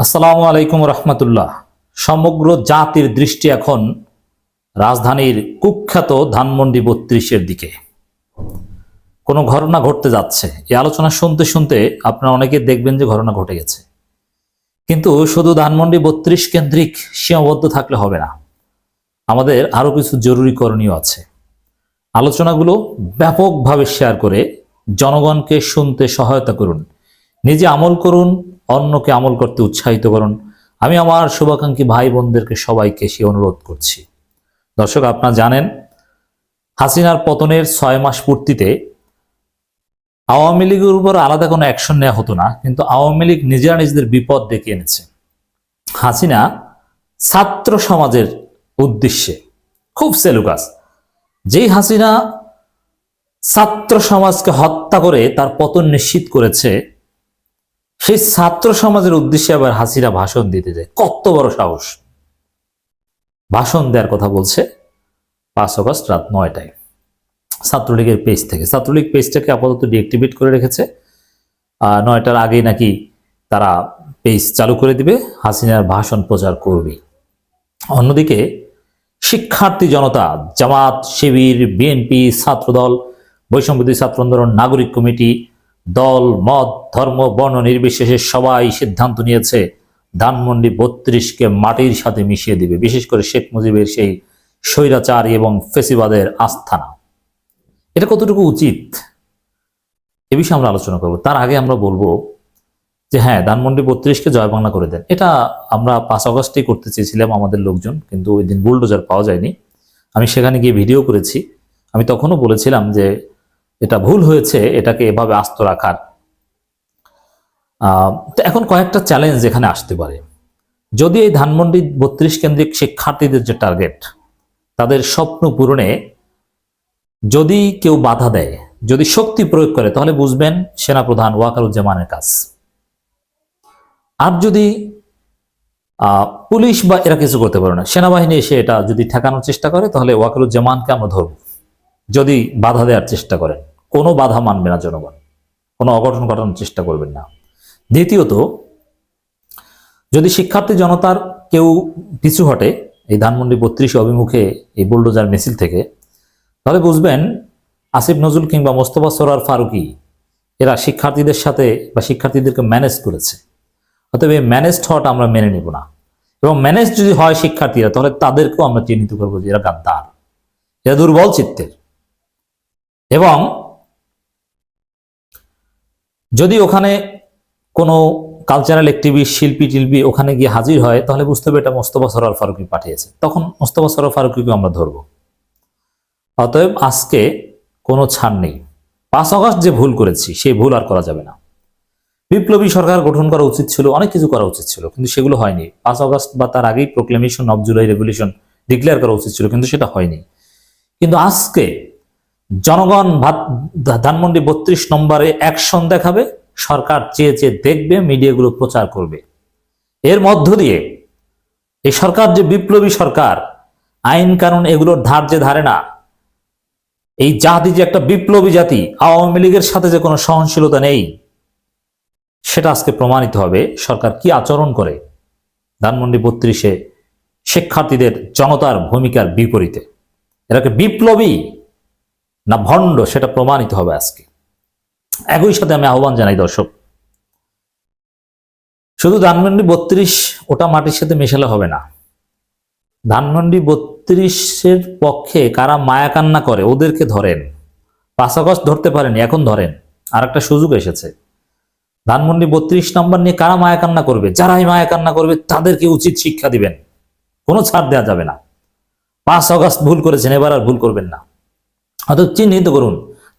আসসালামু আলাইকুম রহমতুল্লাহ। সমগ্র জাতির দৃষ্টি এখন রাজধানীর কুখ্যাত ধানমন্ডি ৩২-এর দিকে। কোনো ঘটনা ঘটতে যাচ্ছে, এই আলোচনা শুনতে শুনতে আপনারা অনেকে দেখবেন যে ঘটনা ঘটে গেছে। কিন্তু শুধু ধানমন্ডি ৩২ কেন্দ্রিক সীমাবদ্ধ থাকলে হবে না, আমাদের আরো কিছু জরুরি করণীয় আছে। আলোচনাগুলো ব্যাপকভাবে শেয়ার করে জনগণকে শুনতে সহায়তা করুন, নিজে আমল করুন, অন্যকে আমল করতে উৎসাহিত করুন। আমি আমার শুভাকাঙ্ক্ষী ভাই বোনদেরকে সবাইকে সে অনুরোধ করছি। দর্শক, আপনারা জানেন হাসিনার পতনের ৬ মাস পূর্তিতে আওয়ামী লীগের উপর আলাদা কোনো অ্যাকশন নেওয়া হতো না, কিন্তু আওয়ামী লীগ নিজেরা নিজেদের বিপদ ডেকে এনেছে। হাসিনা ছাত্র সমাজের উদ্দেশ্যে খুব সেলুকাস। যেই হাসিনা ছাত্র সমাজকে হত্যা করে তার পতন নিশ্চিত করেছে, সেই ছাত্র সমাজের উদ্দেশ্যে আবার হাসিনা ভাষণ দিতে যায়। কত বড় সাহস! ভাষণ দেওয়ার কথা বলছে ৫ আগস্ট রাত ৯টায় ছাত্রলীগের পেজ থেকে। ছাত্রলীগ পেজটাকে আপাতত ডিঅ্যাক্টিভেট করে রেখেছে। ৯টার আগেই নাকি তারা পেজ চালু করে দিবে, হাসিনার ভাষণ প্রচার করবে। অন্যদিকে শিক্ষার্থী জনতা, জামাত, শিবির, বিএনপি, ছাত্রদল, বৈষম্যবিরোধী ছাত্র আন্দোলন, নাগরিক কমিটি, দল, মত, ধর্ম, বর্ণ নির্বিশেষে সবাই সিদ্ধান্ত নিয়েছে ধানমন্ডি ৩২কে মাটির সাথে মিশিয়ে দিবে। বিশেষ করে শেখ মুজিবের সেই স্বৈরাচারী এবং ফেসিবাদের আস্থানা। এটা কতটুকু উচিত, এ বিষয়ে আমরা আলোচনা করব। তার আগে আমরা বলবো যে হ্যাঁ, ধানমন্ডি ৩২কে জয় বাংলা করে দেন। এটা আমরা ৫ আগস্টেই করতে চেয়েছিলাম আমাদের লোকজন, কিন্তু ওই দিন বুলডোজার পাওয়া যায়নি। আমি সেখানে গিয়ে ভিডিও করেছি। আমি তখনও বলেছিলাম যে এটা ভুল হয়েছে এটাকে এভাবে আস্ত রাখার। তো এখন কয়েকটা চ্যালেঞ্জ এখানে আসতে পারে। যদি এই ধানমন্ডি ৩২ কেন্দ্রিক শিক্ষার্থীদের যে টার্গেট, তাদের স্বপ্ন পূরণে যদি কেউ বাধা দেয়, যদি শক্তি প্রয়োগ করে, তাহলে বুঝবেন সেনাপ্রধান ওয়াকারুজ্জামানের কাজ। আর যদি পুলিশ বা এরা কিছু করতে পারে না, সেনাবাহিনী এসে এটা যদি ঠেকানোর চেষ্টা করে, তাহলে ওয়াকারুজ্জামানকে আমরা ধরব। যদি বাধা দেওয়ার চেষ্টা করেন, কোনো বাধা মানবে না জনগণ, কোনো অঘটন ঘটানোর চেষ্টা করবেন না। দ্বিতীয়ত, যদি শিক্ষার্থী জনতার কেউ পিছু হটে এই ধানমন্ডি ৩২ অভিমুখে এই বুলডোজার মিছিল থেকে, তাহলে বুঝবেন আসিফ নজরুল কিংবা মোস্তফা সরোয়ার ফারুকী এরা শিক্ষার্থীদের সাথে বা শিক্ষার্থীদেরকে ম্যানেজ করেছে। অতএব এই ম্যানেজড হওয়াটা আমরা মেনে নেব না। এবং ম্যানেজ যদি হয় শিক্ষার্থীরা, তাহলে তাদেরকেও আমরা চিহ্নিত করবো যে এরা গাদ্দার, এরা দুর্বল চিত্তের। এবং যদি ওখানে কোনো কালচারাল অ্যাক্টিভিস্ট, শিল্পী টিল্পী ওখানে গিয়ে হাজির হয়, তাহলে বুঝতে হবে এটা মোস্তফা সরোয়ার ফারুকী পাঠিয়েছে। তখন মোস্তফা সরোয়ার ফারুকীকে আমরা ধরব। অতএব আজকে কোনো ছাড় নেই। ৫ আগস্ট যে ভুল করেছি, সেই ভুল আর করা যাবে না। বিপ্লবী সরকার গঠন করা উচিত ছিল, অনেক কিছু করা উচিত ছিল, কিন্তু সেগুলো হয়নি। ৫ আগস্ট বা তার আগেই proclamation of July revolution declare করা উচিত ছিল, কিন্তু সেটা হয়নি। কিন্তু আজকে জনগণ ধানমন্ডি ৩২ নম্বরে অ্যাকশন দেখাবে, সরকার চেয়ে চেয়ে দেখবে, মিডিয়াগুলো প্রচার করবে। এর মধ্য দিয়ে এই সরকার যে বিপ্লবী সরকার, আইন কানুন এগুলোর ধার যে ধারে না, এই জাতি যে একটা বিপ্লবী জাতি, আওয়ামী লীগের সাথে যে কোনো সহনশীলতা নেই, সেটা আজকে প্রমাণিত হবে। সরকার কি আচরণ করে ধানমন্ডি ৩২-এ শিক্ষার্থীদের জনতার ভূমিকার বিপরীতে, এটাকে বিপ্লবী না ভণ্ড, সেটা প্রমাণিত হবে আজকে। একই সাথে আমি আহ্বান জানাই দর্শক, শুধু ধানমন্ডি ৩২ ওটা মাটির সাথে মেশালে হবে না। ধানমন্ডি ৩২-এর পক্ষে কারা মায়া কান্না করে ওদেরকে ধরেন। ৫ আগস্ট ধরতে পারেনি, এখন ধরেন। আর একটা সুযোগ এসেছে। ধানমন্ডি ৩২ নম্বর নিয়ে কারা মায়া কান্না করবে, যারাই মায়া কান্না করবে তাদেরকে উচিত শিক্ষা দিবেন, কোনো ছাড় দেওয়া যাবে না। ৫ আগস্ট ভুল করেছেন, এবার আর ভুল করবেন না। অর্থাৎ চিহ্নিত করুন,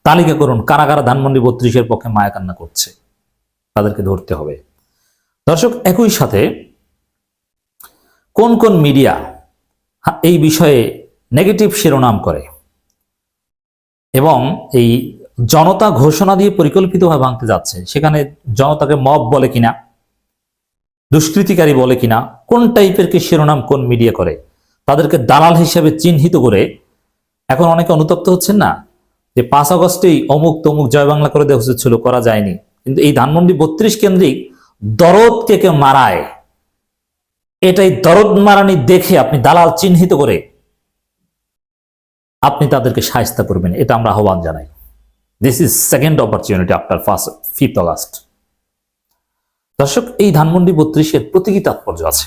তালিকা করুন কারা কারা ধানমন্ডি ৩২-এর পক্ষে মায়া কান্না করছে, তাদেরকে ধরতে হবে। দর্শক, একই সাথে কোন কোন মিডিয়া এই বিষয়ে নেগেটিভ শিরোনাম করে এবং এই জনতা ঘোষণা দিয়ে পরিকল্পিতভাবে ভাঙতে যাচ্ছে, সেখানে জনতাকে মব বলে কিনা, দুষ্কৃতিকারী বলে কিনা, কোন টাইপের কি শিরোনাম কোন মিডিয়া করে, তাদেরকে দালাল হিসেবে চিহ্নিত করে এখন অনেকে অনুতপ্ত হচ্ছেন না যে ৫ আগস্টেই অমুক তমুক জয় বাংলা করে দেওয়া উচিত ছিল, করা যায়নি। কিন্তু এই ধানমন্ডি ৩২ কেন্দ্রিক দরদকে কে মারায়, এটাই দরদ মারানি দেখে আপনি দালাল চিহ্নিত করে আপনি তাদেরকে শায়েস্তা করবেন, এটা আমরা আহ্বান জানাই। This is second opportunity after 5th August. দর্শক, এই ধানমন্ডি 32-এর প্রতীকী তাৎপর্য আছে।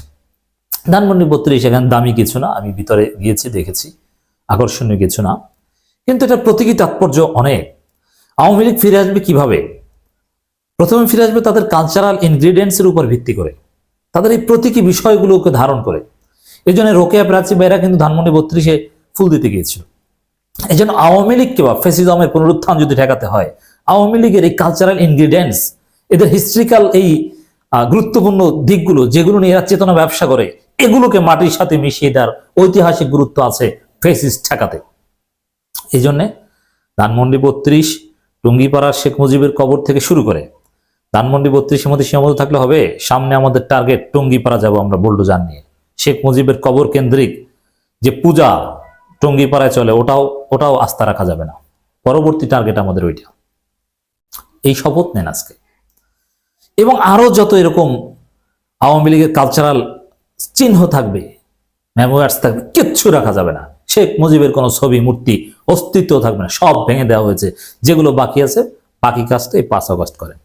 ধানমন্ডি 32 এখানে দামি কিছু না, আমি ভিতরে গিয়েছি দেখেছি, আকর্ষণীয় কিছু না, কিন্তু এটা প্রতীকী তাৎপর্য অনেক। আওয়ামী লীগ ফিরে আসবে কিভাবে? প্রথমে ফিরে আসবে তাদের কালচারাল ইনগ্রিডিয়েন্টসের উপর ভিত্তি করে, তাদের এই প্রতীকী বিষয়গুলোকে ধারণ করে। এই জন্য রোকেয়া প্রাচী ভাইরা কিন্তু ধানমন্ডি 32-এ ফুল দিতে গিয়েছিল। এই জন্য আওয়ামী লীগকে বা ফ্যাসিজমের পুনরুত্থান যদি ঠেকাতে হয়, আওয়ামী লীগের এই কালচারাল ইনগ্রিডিয়েন্টস, এদের হিস্ট্রিক্যাল এই গুরুত্বপূর্ণ দিকগুলো যেগুলো নিয়ে এরা চেতনা ব্যবসা করে, এগুলোকে মাটির সাথে মিশিয়ে দেওয়ার ঐতিহাসিক গুরুত্ব আছে ফ্যাসিস্ট ঠেকাতে। এই জন্যে ধানমন্ডি 32, টুঙ্গিপাড়ার শেখ মুজিবের কবর থেকে শুরু করে ধানমন্ডি 32-এর মধ্যে সীমাবদ্ধ থাকলে হবে। সামনে আমাদের টার্গেট টুঙ্গিপাড়া যাব আমরা বুলডোজার নিয়ে। শেখ মুজিবের কবর কেন্দ্রিক যে পূজা টুঙ্গিপাড়ায় চলে, ওটাও আস্থা রাখা যাবে না। পরবর্তী টার্গেট আমাদের ওইটা। এই শপথ নেন আজকে। এবং আরো যত এরকম আওয়ামী লীগের কালচারাল চিহ্ন থাকবে, মেমোয়ার্স থাকবে, কিচ্ছু রাখা যাবে না। শেখ মুজিবের কোনো ছবি, মূর্তি, অস্তিত্ব থাকবে না, সব ভেঙে দেওয়া হয়েছে। যেগুলো বাকি আছে, বাকি কাজটা এই 5 আগস্ট করেন।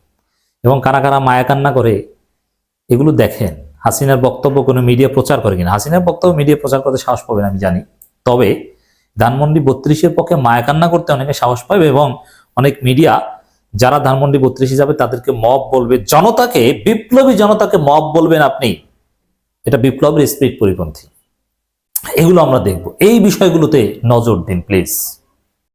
এবং কারা কারা মায়া কান্না করে এগুলো দেখেন। হাসিনার বক্তব্য কোনো মিডিয়া প্রচার করে কিনা? হাসিনার বক্তব্য মিডিয়া প্রচার করতে সাহস পাবেন আমি জানি, তবে ধানমন্ডি 32-এর পক্ষে মায়া কান্না করতে অনেকে সাহস পাবে। এবং অনেক মিডিয়া যারা ধানমন্ডি 32-এ যাবে তাদেরকে মব বলবে, জনতাকে, বিপ্লবী জনতাকে মব বলবেন আপনি, এটা বিপ্লবের স্পিরিট পরিপন্থী। এগুলো আমরা দেখব। এই বিষয়গুলোতে নজর দিন প্লিজ।